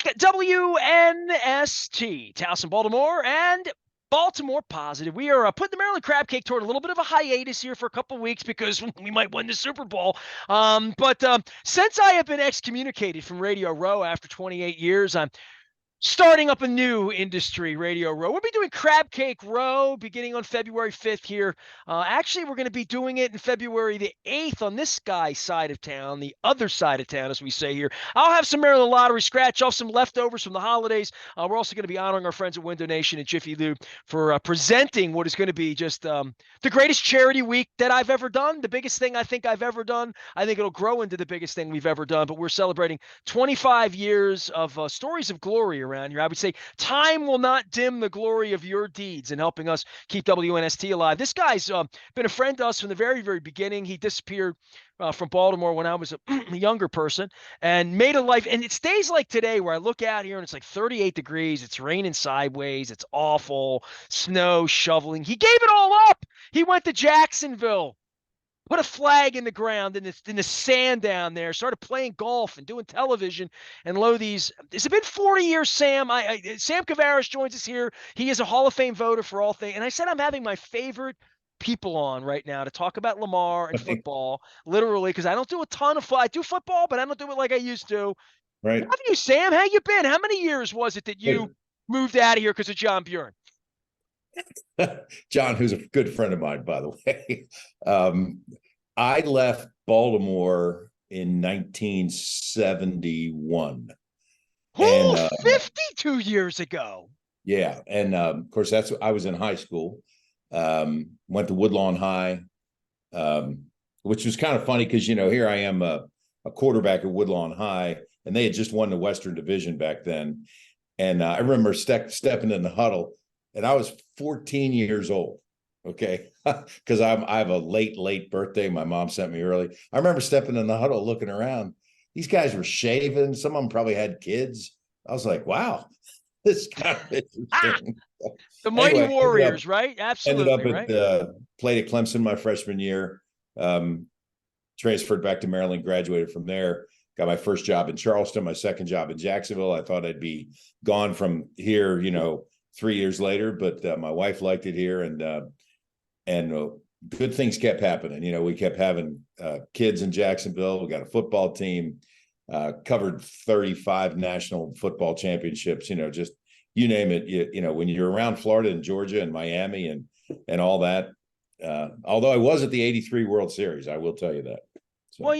back at WNST, Towson, Baltimore, and Baltimore Positive. We are putting the Maryland Crab Cake toward a little bit of a hiatus here for a couple of weeks because we might win the Super Bowl. But since I have been excommunicated from Radio Row after 28 years, I'm starting up a new industry, Radio Row. We'll be doing Crab Cake Row beginning on February 5th here. Actually, we're going to be doing it in February the 8th on this guy's side of town, the other side of town, as we say here. I'll have some Maryland Lottery scratch off, some leftovers from the holidays. We're also going to be honoring our friends at Window Nation and Jiffy Lube for presenting what is going to be just the greatest charity week that I've ever done, the biggest thing I think I've ever done. I think it'll grow into the biggest thing we've ever done, but we're celebrating 25 years of stories of glory around here. I would say time will not dim the glory of your deeds in helping us keep WNST alive. This guy's been a friend to us from the very, very beginning. He disappeared from Baltimore when I was a younger person and made a life. And it's days like today where I look out here and it's like 38 degrees. It's raining sideways. It's awful. Snow, shoveling. He gave it all up. He went to Jacksonville. Put a flag in the ground in the sand down there, started playing golf and doing television. And lo, it's been 40 years, Sam. Sam Kouvaris joins us here. He is a Hall of Fame voter for all things. And I said I'm having my favorite people on right now to talk about Lamar and football, literally, because I don't do a ton of I do football, but I don't do it like I used to. Right. How have you, Sam? How you been? How many years was it that you moved out of here because of John Bjorn? John, who's a good friend of mine, by the way. I left Baltimore in 1971. Oh, 52 years ago. Yeah. And of course, I was in high school. Went to Woodlawn High, which was kind of funny because, here I am, a quarterback at Woodlawn High, and they had just won the Western Division back then. And I remember stepping in the huddle. And I was 14 years old, okay, because I have a late birthday. My mom sent me early. I remember stepping in the huddle, looking around. These guys were shaving. Some of them probably had kids. I was like, wow, this is kind of interesting. The Mighty Warriors, right? Absolutely. Ended up played at Clemson my freshman year, transferred back to Maryland, graduated from there. Got my first job in Charleston, my second job in Jacksonville. I thought I'd be gone from here, 3 years later, but my wife liked it here, and good things kept happening. We kept having kids in Jacksonville. We got a football team, covered 35 national football championships. Just you name it. When you're around Florida and Georgia and Miami and all that. Although I was at the '83 World Series, I will tell you that. So. Well,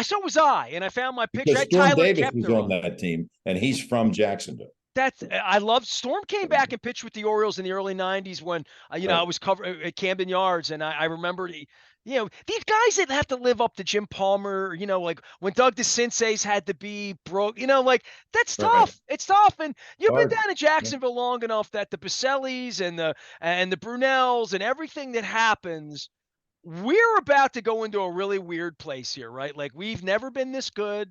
so was I, and I found my picture. Storm Davis was on that team, and he's from Jacksonville. I love Storm came back and pitched with the Orioles in the early 90s when I was covering at Camden Yards, and I remember these guys that have to live up to Jim Palmer, like when Doug DeCinces had to be broke, that's tough. It's tough, and you've been down in Jacksonville long enough that the Basellis and the Brunels and everything that happens. We're about to go into a really weird place here, right? Like we've never been this good.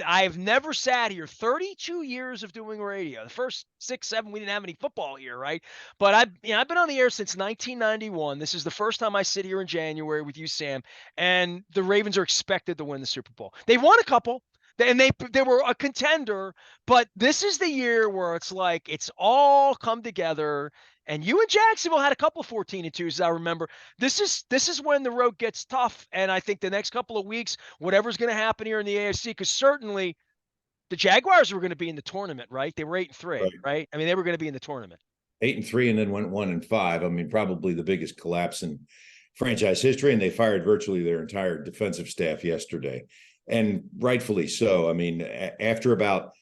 I have never sat here 32 years of doing radio. The first 6, 7, we didn't have any football here, right? But I've been on the air since 1991. This is the first time I sit here in January with you, Sam, and the Ravens are expected to win the Super Bowl. They've won a couple. And they were a contender, but this is the year where it's like it's all come together. And you and Jacksonville had a couple of 14-2s, as I remember. This is when the road gets tough, and I think the next couple of weeks, whatever's going to happen here in the AFC, because certainly the Jaguars were going to be in the tournament, right? They were 8-3, right? I mean, they were going to be in the tournament. 8-3, and then went 1-5. I mean, probably the biggest collapse in franchise history, and they fired virtually their entire defensive staff yesterday. And rightfully so. I mean, after about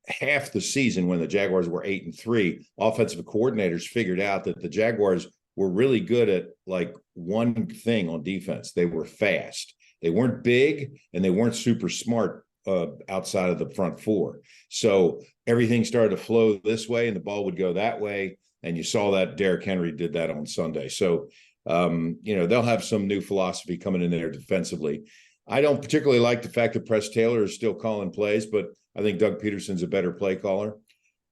half the season when the Jaguars were 8-3, offensive coordinators figured out that the Jaguars were really good at like one thing on defense. They were fast. They weren't big, and they weren't super smart outside of the front four. So everything started to flow this way, and the ball would go that way. And you saw that Derrick Henry did that on Sunday. So, they'll have some new philosophy coming in there defensively. I don't particularly like the fact that Press Taylor is still calling plays, but I think Doug Peterson's a better play caller.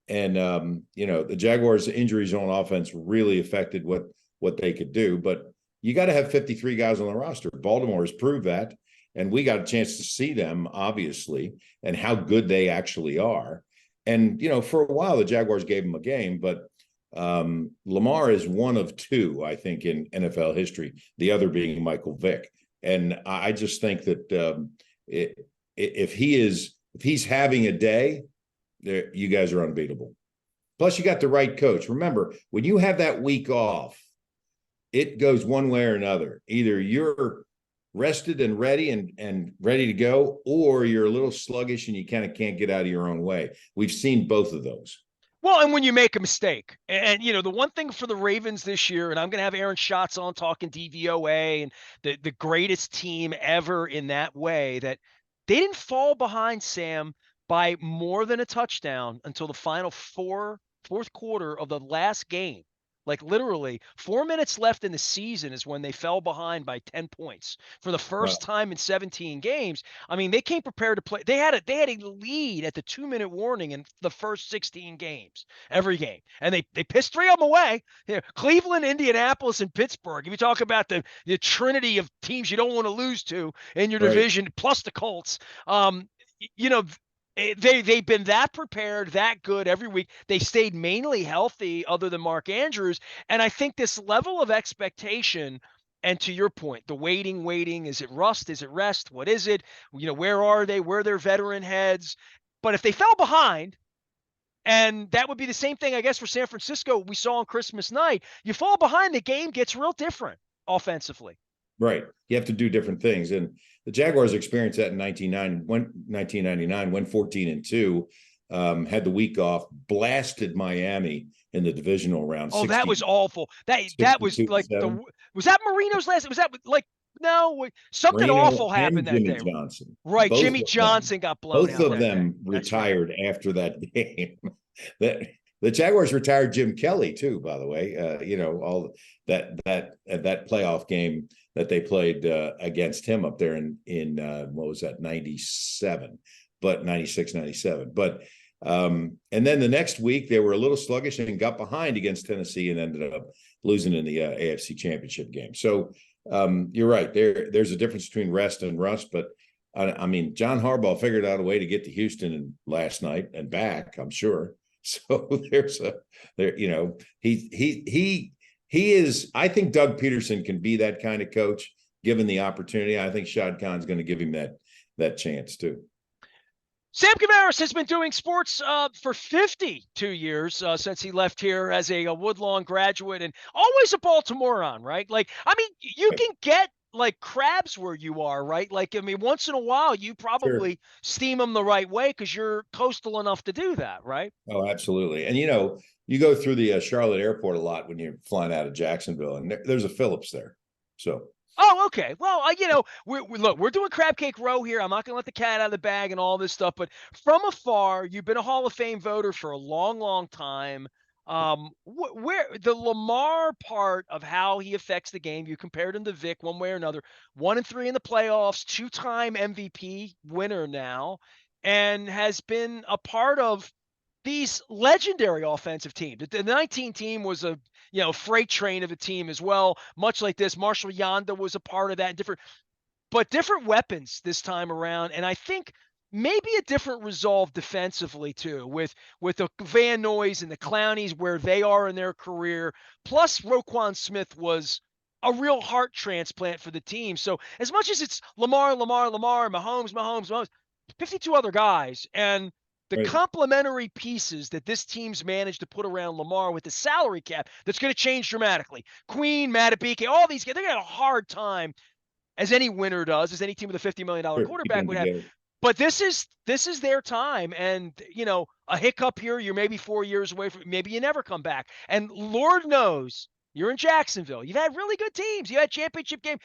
And, the Jaguars' injuries on offense really affected what they could do. But you got to have 53 guys on the roster. Baltimore has proved that. And we got a chance to see them, obviously, and how good they actually are. And, for a while, the Jaguars gave him a game, but Lamar is one of two, I think, in NFL history, the other being Michael Vick. And I just think that if he's having a day, you guys are unbeatable. Plus, you got the right coach. Remember, when you have that week off, it goes one way or another. Either you're rested and ready and ready to go, or you're a little sluggish and you kind of can't get out of your own way. We've seen both of those. Well, and when you make a mistake, and the one thing for the Ravens this year, and I'm going to have Aaron Schatz on talking DVOA and the greatest team ever in that way, that they didn't fall behind, Sam, by more than a touchdown until the final fourth quarter of the last game. Like literally 4 minutes left in the season is when they fell behind by 10 points for the first time in 17 games. I mean, they came prepared to play. They had a lead at the 2-minute warning in the first 16 games, every game. And they pissed 3 of them away. Cleveland, Indianapolis, and Pittsburgh. If you talk about the trinity of teams you don't want to lose to in your division, plus the Colts, they've been that prepared, that good every week. They stayed mainly healthy other than Mark Andrews. And I think this level of expectation, and to your point, the waiting, is it rust? Is it rest? What is it? Where are they? Where are their veteran heads? But if they fell behind, and that would be the same thing, I guess, for San Francisco we saw on Christmas night, you fall behind, the game gets real different offensively. Right. You have to do different things. And the Jaguars experienced that in 1999, went 14-2, had the week off, blasted Miami in the divisional round. Oh, that was awful. That was like was that Marino's last? Was that like no? Something Marino awful happened that Jimmy day. Johnson. Right, Jimmy Johnson got blown out. Both of them retired after that game. The Jaguars retired Jim Kelly too, by the way. All that playoff game that they played against him up there in what was that, 97, but 96, 97. But and then the next week they were a little sluggish and got behind against Tennessee and ended up losing in the AFC Championship game. So you're right. There's a difference between rest and rust, but I mean, John Harbaugh figured out a way to get to Houston last night and back, I'm sure. So he is. I think Doug Peterson can be that kind of coach given the opportunity. I think Shad Khan's going to give him that chance too. Sam Kouvaris has been doing sports for 52 years since he left here as a Woodlawn graduate, and always a Baltimorean, right? Like, I mean, you can get like crabs where you are, right? Like, I mean, once in a while, you probably steam them the right way because you're coastal enough to do that, right? Oh, absolutely. And, you go through the Charlotte airport a lot when you're flying out of Jacksonville, and there's a Phillips there. So. Oh, okay. Well, we're doing Crab Cake Row here. I'm not going to let the cat out of the bag and all this stuff, but from afar, you've been a Hall of Fame voter for a long, long time. Where the Lamar part of how he affects the game, you compared him to Vic one way or another. 1-3 in the playoffs, 2-time MVP winner now, and has been a part of these legendary offensive teams. The 19 team was a freight train of a team as well, much like this. Marshall Yanda was a part of that, different weapons this time around, and I think maybe a different resolve defensively too, with the Van Noys and the Clownies where they are in their career. Plus, Roquan Smith was a real heart transplant for the team. So as much as it's Lamar, Mahomes, 52 other guys, and the complementary pieces that this team's managed to put around Lamar with the salary cap that's going to change dramatically. Queen, Matabike, all these guys, they're going to have a hard time, as any winner does, as any team with a $50 million quarterback would have. But this is their time, and a hiccup here, you're maybe 4 years away from, maybe you never come back. And Lord knows you're in Jacksonville. You've had really good teams. You had championship game.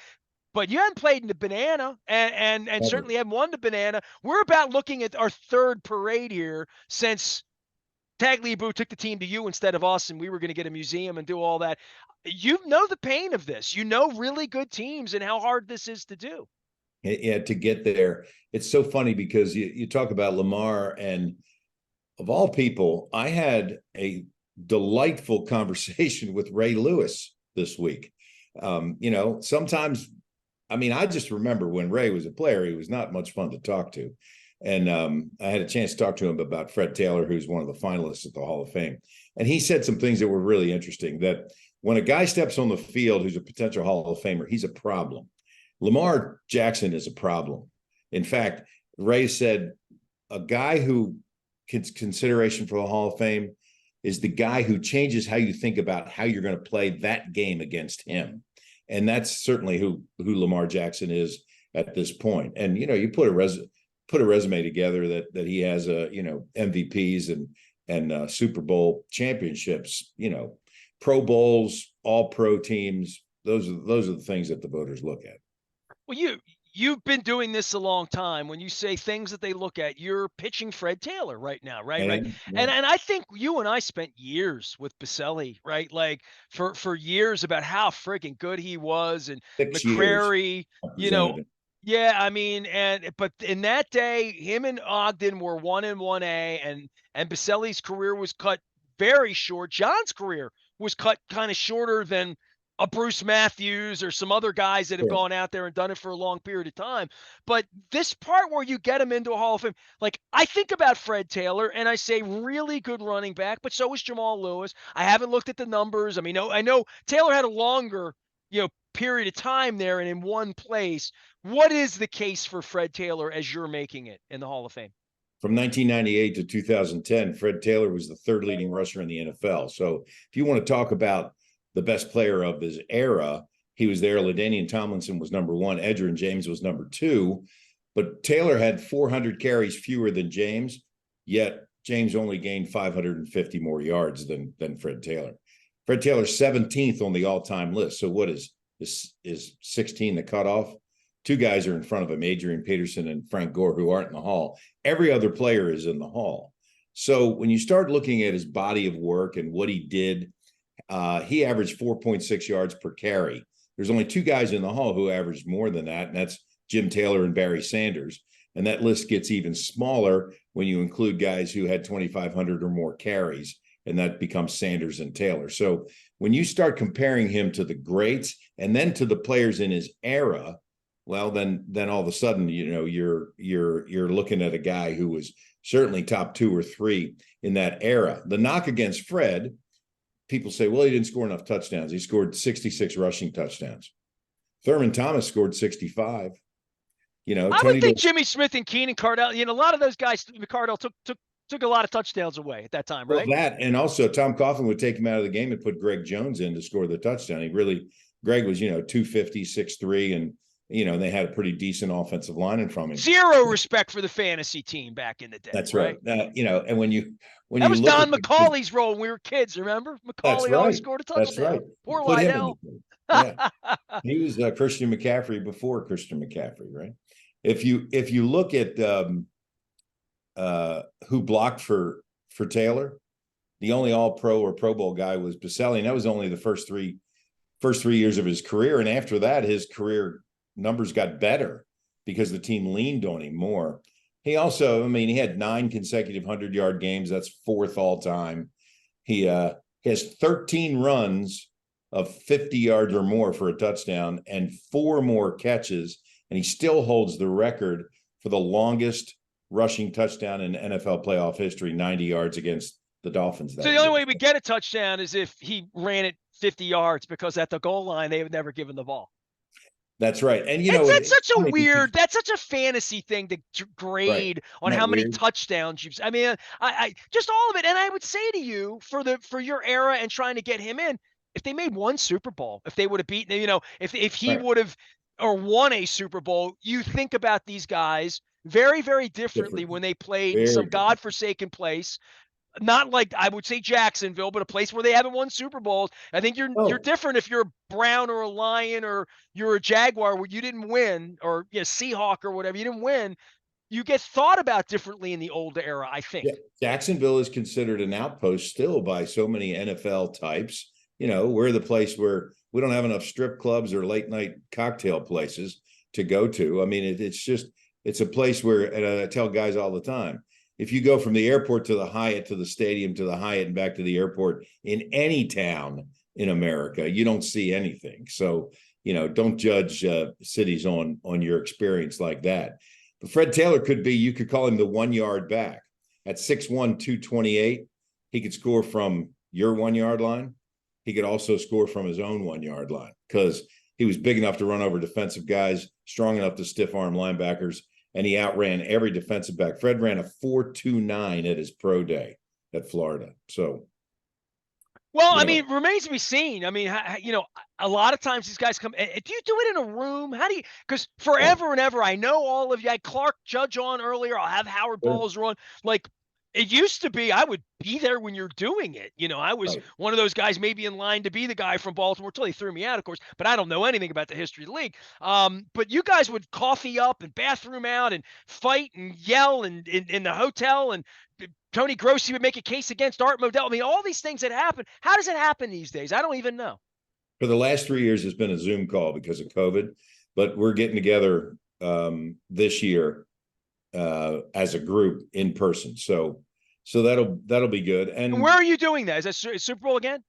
But you haven't played in the banana, and certainly haven't won the banana. We're about looking at our third parade here since Tagliabue took the team to you instead of us, and we were going to get a museum and do all that. You know the pain of this. You know really good teams and how hard this is to do. Yeah, to get there. It's so funny because you talk about Lamar, and of all people, I had a delightful conversation with Ray Lewis this week. Sometimes, I mean, I just remember when Ray was a player, he was not much fun to talk to. And I had a chance to talk to him about Fred Taylor, who's one of the finalists at the Hall of Fame. And he said some things that were really interesting, that when a guy steps on the field who's a potential Hall of Famer, he's a problem. Lamar Jackson is a problem. In fact, Ray said a guy who gets consideration for the Hall of Fame is the guy who changes how you think about how you're going to play that game against him. And that's certainly who Lamar Jackson is at this point. And, you put a resume together that he has MVPs and Super Bowl championships, Pro Bowls, all pro teams. Those are the things that the voters look at. Well, you've been doing this a long time. When you say things that they look at, you're pitching Fred Taylor right now, right? Right. Yeah. And I think you and I spent years with Baselli, right? Like for years about how freaking good he was, and 6 years. McCrary, yeah, I mean, but in that day, him and Ogden were 1 and 1A, and Baselli's career was cut very short. John's career was cut kind of shorter than a Bruce Matthews or some other guys that have gone out there and done it for a long period of time. But this part where you get him into a Hall of Fame, like I think about Fred Taylor and I say really good running back, but so is Jamal Lewis. I haven't looked at the numbers. I mean, I know Taylor had a longer, period of time there and in one place. What is the case for Fred Taylor as you're making it in the Hall of Fame? From 1998 to 2010, Fred Taylor was the third leading rusher in the NFL. So if you want to talk about the best player of his era, he was there. LaDainian Tomlinson was number 1. Edgerrin James was number 2. But Taylor had 400 carries fewer than James, yet James only gained 550 more yards than Fred Taylor. Fred Taylor's 17th on the all-time list. So what is 16 the cutoff? 2 guys are in front of him, Adrian Peterson and Frank Gore, who aren't in the Hall. Every other player is in the Hall. So when you start looking at his body of work and what he did, he averaged 4.6 yards per carry. There's only 2 guys in the Hall who averaged more than that, and that's Jim Taylor and Barry Sanders. And that list gets even smaller when you include guys who had 2,500 or more carries, and that becomes Sanders and Taylor. So when you start comparing him to the greats and then to the players in his era, well, then all of a sudden, you're looking at a guy who was certainly top 2 or 3 in that era. The knock against Fred, people say, well, he didn't score enough touchdowns. He scored 66 rushing touchdowns. Thurman Thomas scored 65. I would think Jimmy Smith and Keenan Cardell, a lot of those guys, Cardell took a lot of touchdowns away at that time, right? Well, that, and also Tom Coughlin would take him out of the game and put Greg Jones in to score the touchdown. Greg was, 250, 6'3", and, they had a pretty decent offensive line in front of him. Zero respect for the fantasy team back in the day. That's right. And when you that was Don McCauley's role when we were kids, remember? McCauley always scored a touchdown. That's right. Poor Lydell. Yeah. He was Christian McCaffrey before Christian McCaffrey, right? If you look at who blocked for Taylor, the only All-Pro or Pro Bowl guy was Baselli, and that was only the first three years of his career. And after that, his career numbers got better because the team leaned on him more. He also, he had 9 consecutive 100-yard games. That's 4th all time. He has 13 runs of 50 yards or more for a touchdown and 4 more catches. And he still holds the record for the longest rushing touchdown in NFL playoff history, 90 yards against the Dolphins. So the only way we get a touchdown is if he ran it 50 yards, because at the goal line, they have never given the ball. That's right. And, that's such a fantasy thing to grade on how many touchdowns you've, I just all of it. And I would say to you, for your era and trying to get him in, if they made 1 Super Bowl, if they would have beaten, if he would have or won a Super Bowl, you think about these guys very, very differently when they played in some godforsaken place. Not like I would say Jacksonville, but a place where they haven't won Super Bowls. I think you're different if you're a Brown or a Lion or you're a Jaguar where you didn't win, or Seahawk or whatever, you didn't win. You get thought about differently in the old era, I think. Yeah. Jacksonville is considered an outpost still by so many NFL types. We're the place where we don't have enough strip clubs or late night cocktail places to go to. It's a place where, and I tell guys all the time, if you go from the airport to the Hyatt to the stadium to the Hyatt and back to the airport in any town in America, you don't see anything. So, don't judge cities on your experience like that. Fred Taylor could be, you could call him the 1 yard back. At 6'1", 228, he could score from your 1 yard line. He could also score from his own 1 yard line because he was big enough to run over defensive guys, strong enough to stiff arm linebackers, and he outran every defensive back. Fred ran a 4.29 at his pro day at Florida. So, well, I mean, remains to be seen. I mean, a lot of times these guys come. Do you do it in a room? How do you? Because forever and ever, I know all of you. I had Clark Judge on earlier. I'll have Howard Balzer on. Like, it used to be, I would be there when you're doing it. I was one of those guys maybe in line to be the guy from Baltimore until they threw me out, of course. But I don't know anything about the history of the league. But you guys would coffee up and bathroom out and fight and yell and in the hotel, and Tony Grossi would make a case against Art Modell. I mean, all these things that happen. How does it happen these days? I don't even know. For the last 3 years, it's been a Zoom call because of COVID, but we're getting together this year as a group in person. So that'll be good. And where are you doing that? Is that Super Bowl again?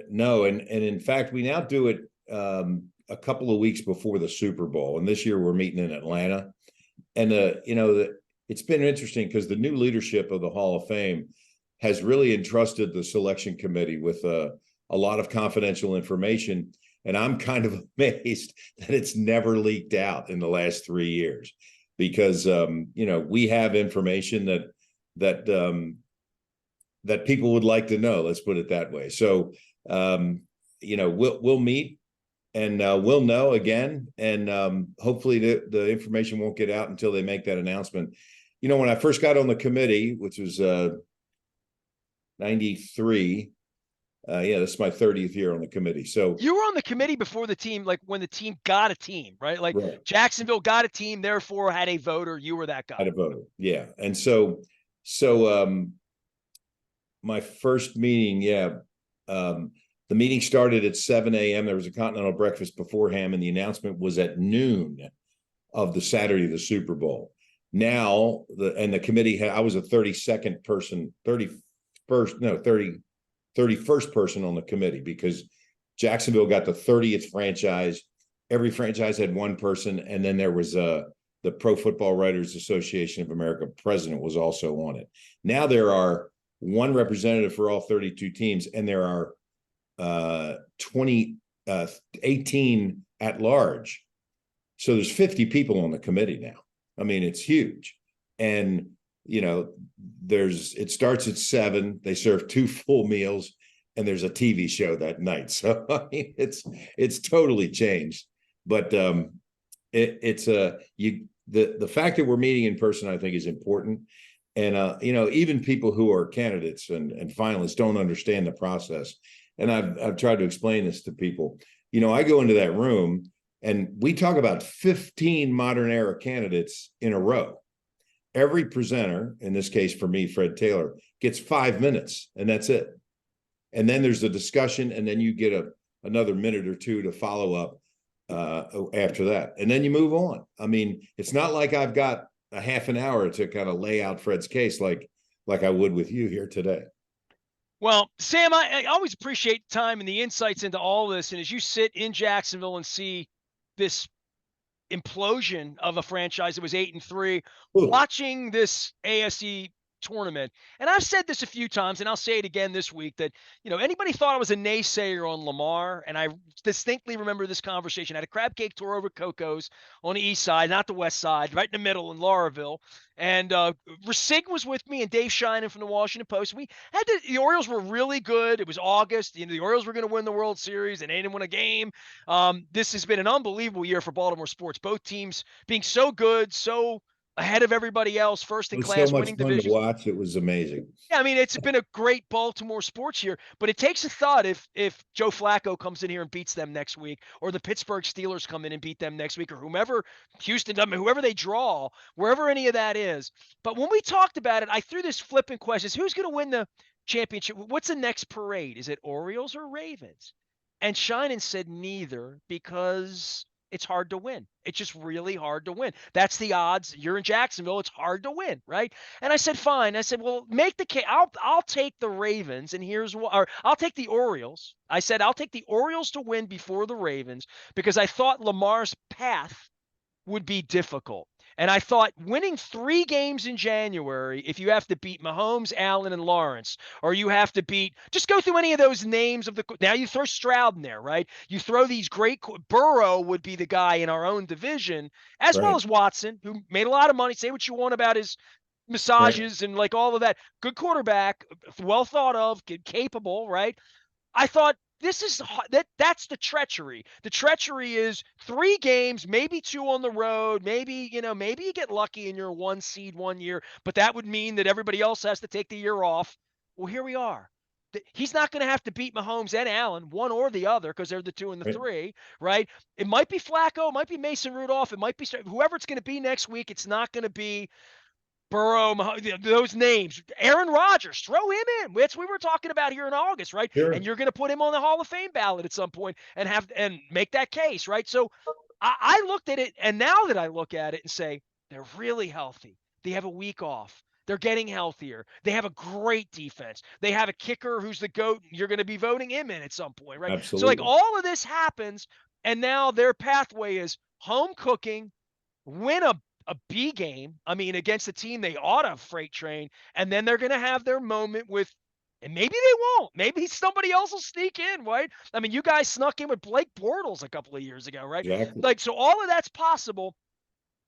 No, and in fact, we now do it a couple of weeks before the Super Bowl, and this year we're meeting in Atlanta. And it's been interesting because the new leadership of the Hall of Fame has really entrusted the selection committee with a lot of confidential information. And I'm kind of amazed that it's never leaked out in the last 3 years because, we have information that people would like to know. Let's put it that way. So, we'll meet and we'll know again. And hopefully the information won't get out until they make that announcement. When I first got on the committee, which was 93, this is my 30th year on the committee. So you were on the committee before the team, like when the team got a team, right? Like right. Jacksonville got a team, therefore had a voter. You were that guy. Had a voter, yeah. And so my first meeting, the meeting started at 7 a.m. There was a continental breakfast beforehand, and the announcement was at noon of the Saturday of the Super Bowl. Now, the committee I was a 31st person on the committee because Jacksonville got the 30th franchise. Every franchise had one person, and then there was the Pro Football Writers Association of America president was also on it. Now there are one representative for all 32 teams, and there are 18 at large. So there's 50 people on the committee now. I mean, it's huge. And, it starts at 7, they serve 2 full meals, and there's a TV show that night. So I mean, it's totally changed. But the fact that we're meeting in person, I think, is important. And even people who are candidates and finalists don't understand the process. And I've tried to explain this to people. I go into that room and we talk about 15 modern era candidates in a row. Every presenter, in this case for me, Fred Taylor, gets 5 minutes, and that's it. And then there's the discussion, and then you get another minute or two to follow up after that. And then you move on. I mean, it's not like I've got a half an hour to kind of lay out Fred's case like I would with you here today. Well, Sam, I always appreciate the time and the insights into all this. And as you sit in Jacksonville and see this implosion of a franchise that was 8-3, watching this AFC tournament, and I've said this a few times, and I'll say it again this week, that anybody thought I was a naysayer on Lamar, and I distinctly remember this conversation. I had a crab cake tour over Coco's on the east side, not the west side, right in the middle in Lauraville, and Rasig was with me and Dave Sheinin from the Washington Post. We had the Orioles were really good. It was August. The Orioles were going to win the World Series, and they didn't win a game. This has been an unbelievable year for Baltimore sports. Both teams being so good, so ahead of everybody else, first in class, winning divisions. So much fun to watch. It was amazing. Yeah, I mean, it's been a great Baltimore sports year, but it takes a thought if Joe Flacco comes in here and beats them next week, or the Pittsburgh Steelers come in and beat them next week, or whomever, Houston, whoever they draw, wherever any of that is. But when we talked about it, I threw this flippant question: who's going to win the championship? What's the next parade? Is it Orioles or Ravens? And Sheinin said neither, because it's hard to win. It's just really hard to win. That's the odds. You're in Jacksonville. It's hard to win, right? And I said, fine. I said, well, make the case. I'll take the Ravens, and I'll take the Orioles. I said, I'll take the Orioles to win before the Ravens because I thought Lamar's path would be difficult. And I thought winning 3 games in January, if you have to beat Mahomes, Allen, and Lawrence, or you have to beat, just go through any of those names of the, now you throw Stroud in there, right? You throw these great, Burrow would be the guy in our own division, as well Right. as Watson, who made a lot of money. Say what you want about his Right. massages and like all of that. Good quarterback, well thought of, capable, right? I thought this is that's the treachery. The treachery is 3 games, maybe 2 on the road, maybe, maybe you get lucky and you're a 1 seed 1 year, but that would mean that everybody else has to take the year off. Well, here we are. He's not going to have to beat Mahomes and Allen, one or the other, because they're the 2 and the Right. 3, right? It might be Flacco, it might be Mason Rudolph, it might be whoever it's going to be next week. It's not going to be Burrow, those names. Aaron Rodgers, throw him in. Which we were talking about here in August, right? And Sure. you're going to put him on the Hall of Fame ballot at some point and make that case, right? So I looked at it, and now that I look at it and say they're really healthy, they have a week off. They're getting healthier. They have a great defense. They have a kicker who's the GOAT. You're going to be voting him in at some point, right? So like Absolutely. all of this happens, and now their pathway is home cooking, win a B game, I mean, against a team they ought to freight train, and then they're going to have their moment with, and maybe they won't. Maybe somebody else will sneak in, right? I mean, you guys snuck in with Blake Bortles a couple of years ago, right? Exactly. Like, so all of that's possible.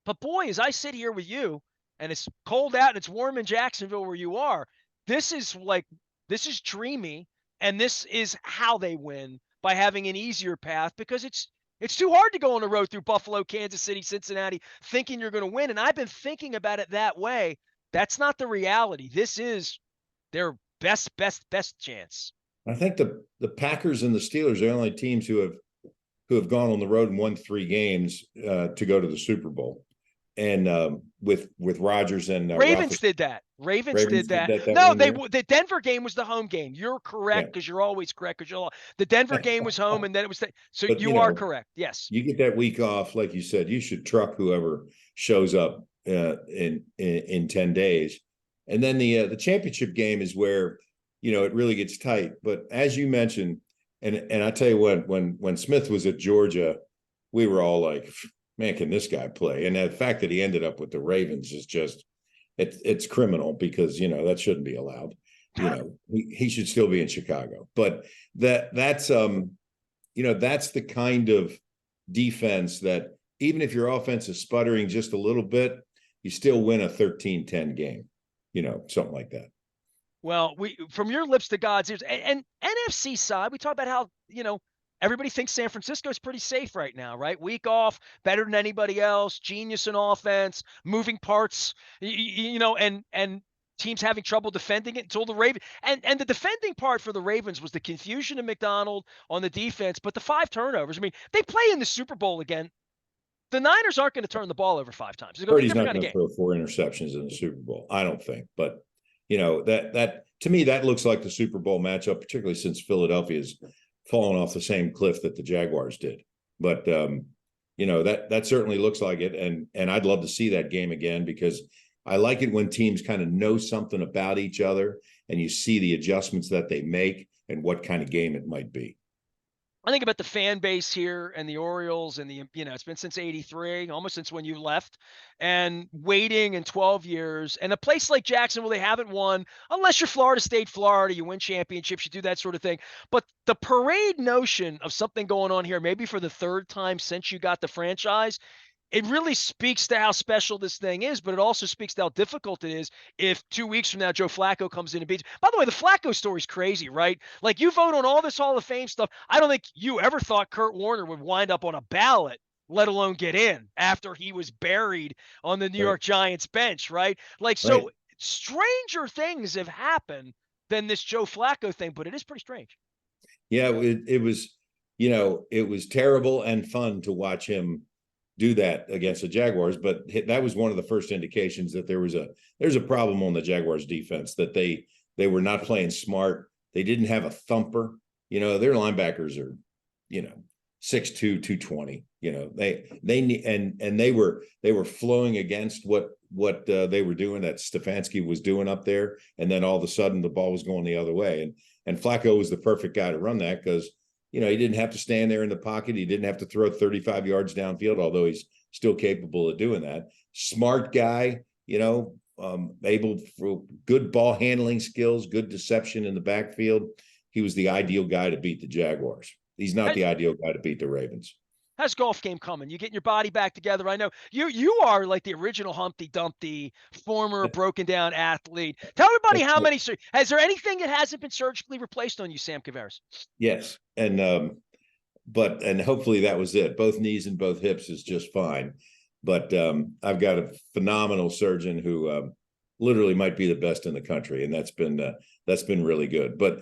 But boy, as I sit here with you, and it's cold out and it's warm in Jacksonville where you are, this is like, this is dreamy, and this is how they win by having an easier path because it's too hard to go on the road through Buffalo, Kansas City, Cincinnati, thinking you're going to win. And I've been thinking about it that way. That's not the reality. This is their best chance. I think the Packers and the Steelers are the only teams who have gone on the road and won 3 games to go to the Super Bowl, and with Rodgers and Ravens did that. Ravens Ravens did did that. that No, one year. the Denver game was the home game. You're Yeah, correct because you're always correct because the Denver game was home and then it was so but you are correct. Yes. you get that week off, like you said, you should truck whoever shows up in 10 days, and then the championship game is where it really gets tight. But as you mentioned, and I tell you what, when Smith was at Georgia, we were all like, man, can this guy play? And the fact that he ended up with the Ravens is just it's criminal because that shouldn't be allowed. He should still be in Chicago. But that's that's the kind of defense that even if your offense is sputtering just a little bit, you still win a 13-10 game, something like that. Well, we from your lips to God's ears. And NFC side, we talk about how, everybody thinks San Francisco is pretty safe right now, right? Week off, better than anybody else, genius in offense, moving parts, and teams having trouble defending it until the Ravens. And the defending part for the Ravens was the confusion of McDonald on the defense, but the 5 turnovers. I mean, they play in the Super Bowl again. The Niners aren't going to turn the ball over 5 times. It's going to be a Purdy's different not kind of going to game. throw 4 interceptions in the Super Bowl, I don't think. But that to me, that looks like the Super Bowl matchup, particularly since Philadelphia's fallen off the same cliff that the Jaguars did. But that certainly looks like it, and I'd love to see that game again because I like it when teams kind of know something about each other and you see the adjustments that they make and what kind of game it might be. I think about the fan base here and the Orioles and it's been since 83, almost since when you left, and waiting in 12 years. And a place like Jacksonville, they haven't won unless you're Florida State, Florida, you win championships, you do that sort of thing. But the parade notion of something going on here, maybe for the 3rd time since you got the franchise, it really speaks to how special this thing is, but it also speaks to how difficult it is if 2 weeks from now Joe Flacco comes in and beats. By the way, the Flacco story's crazy, right? Like you vote on all this Hall of Fame stuff. I don't think you ever thought Kurt Warner would wind up on a ballot, let alone get in after he was buried on the New Right. York Giants bench, right? Like, Right. so stranger things have happened than this Joe Flacco thing, but it is pretty strange. Yeah, it was terrible and fun to watch him do that against the Jaguars, but that was one of the first indications that there's a problem on the Jaguars defense, that they were not playing smart. They didn't have a thumper. Their linebackers are 6'2", 220. They were flowing against what they were doing, that Stefanski was doing up there, and then all of a sudden the ball was going the other way, and Flacco was the perfect guy to run that because he didn't have to stand there in the pocket. He didn't have to throw 35 yards downfield, although he's still capable of doing that. Smart guy, able for good ball handling skills, good deception in the backfield. He was the ideal guy to beat the Jaguars. He's not the ideal guy to beat the Ravens. How's golf game coming? You getting your body back together? I know you are like the original Humpty Dumpty, former broken down athlete. Tell everybody how many. Has there anything that hasn't been surgically replaced on you, Sam Kouvaris? Yes, and hopefully that was it. Both knees and both hips is just fine. But I've got a phenomenal surgeon who literally might be the best in the country, and that's been really good. But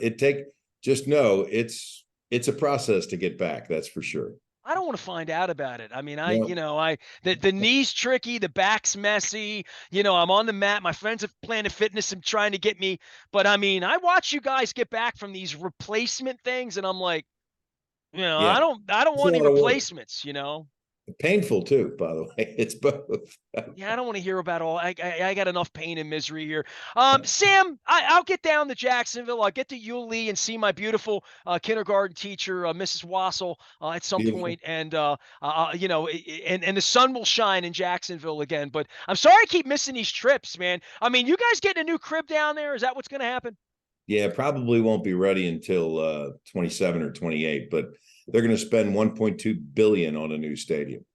just know it's a process to get back. That's for sure. I don't want to find out about it. I mean, the knee's tricky, the back's messy. I'm on the mat. My friends at Planet Fitness are trying to get me, but I mean, I watch you guys get back from these replacement things, and I'm like, Yeah, I don't want any replacements. Painful too, by the way. It's both. Yeah, I don't want to hear about all. I got enough pain and misery here. Sam, I'll get down to Jacksonville. I'll get to Yulee and see my beautiful kindergarten teacher, Mrs. Wassel, at some point, and and the sun will shine in Jacksonville again. But I'm sorry I keep missing these trips, man. I mean, you guys getting a new crib down there? Is that what's going to happen? Yeah, probably won't be ready until 27 or 28, but they're going to spend 1.2 billion on a new stadium.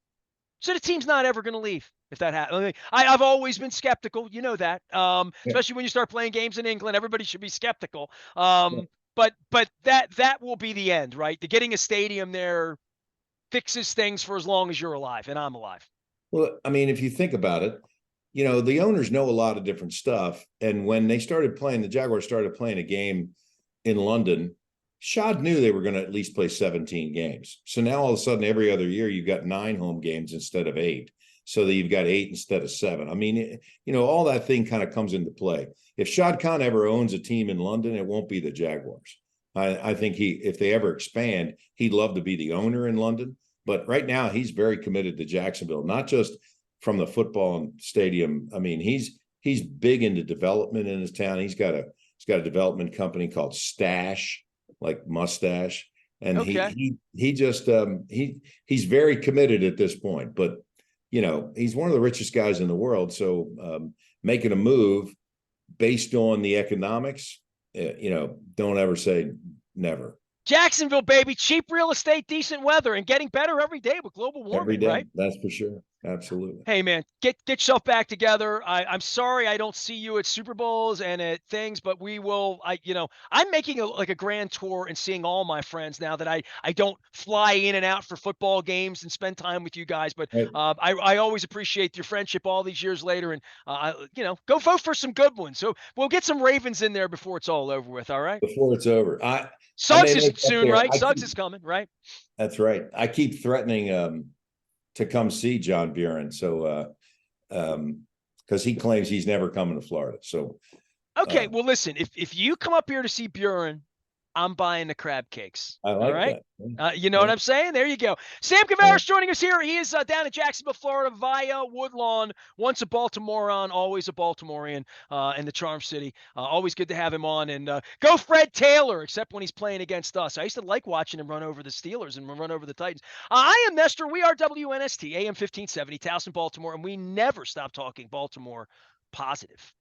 So the team's not ever going to leave if that happens. I mean, I've always been skeptical. You know that, especially when you start playing games in England, everybody should be skeptical. But that will be the end, right? The getting a stadium there fixes things for as long as you're alive and I'm alive. Well, I mean, if you think about it, the owners know a lot of different stuff. And when they started playing, the Jaguars started playing a game in London, Shad knew they were going to at least play 17 games. So now all of a sudden, every other year, you've got 9 home games instead of 8. So that you've got 8 instead of 7. I mean, all that thing kind of comes into play. If Shad Khan ever owns a team in London, it won't be the Jaguars. I think if they ever expand, he'd love to be the owner in London. But right now, he's very committed to Jacksonville, not just from the football stadium. I mean, he's big into development in his town. He's got a development company called Stash, like mustache, and okay. He's very committed at this point. But he's one of the richest guys in the world, so making a move based on the economics, don't ever say never. Jacksonville, baby, cheap real estate, decent weather, and getting better every day with global warming. Every day, right? That's for sure. Absolutely. Hey, man, get yourself back together. I'm sorry I don't see you at Super Bowls and at things, but we will. I'm making a grand tour and seeing all my friends now that I don't fly in and out for football games and spend time with you guys. But right. I always appreciate your friendship all these years later, and go vote for some good ones. So we'll get some Ravens in there before it's all over with. All right. Before it's over, Suggs is soon, right? Suggs is coming, right? That's right. I keep threatening to come see John Buren. So, because he claims he's never coming to Florida. So, okay. Well, listen, if you come up here to see Buren, I'm buying the crab cakes. I like all right? that. You know what I'm saying? There you go. Sam Kouvaris joining us here. He is down in Jacksonville, Florida via Woodlawn. Once a Baltimorean, always a Baltimorean in the Charm City. Always good to have him on. And go Fred Taylor, except when he's playing against us. I used to like watching him run over the Steelers and run over the Titans. I am Nestor. We are WNST, AM 1570, Towson, Baltimore, and we never stop talking Baltimore positive.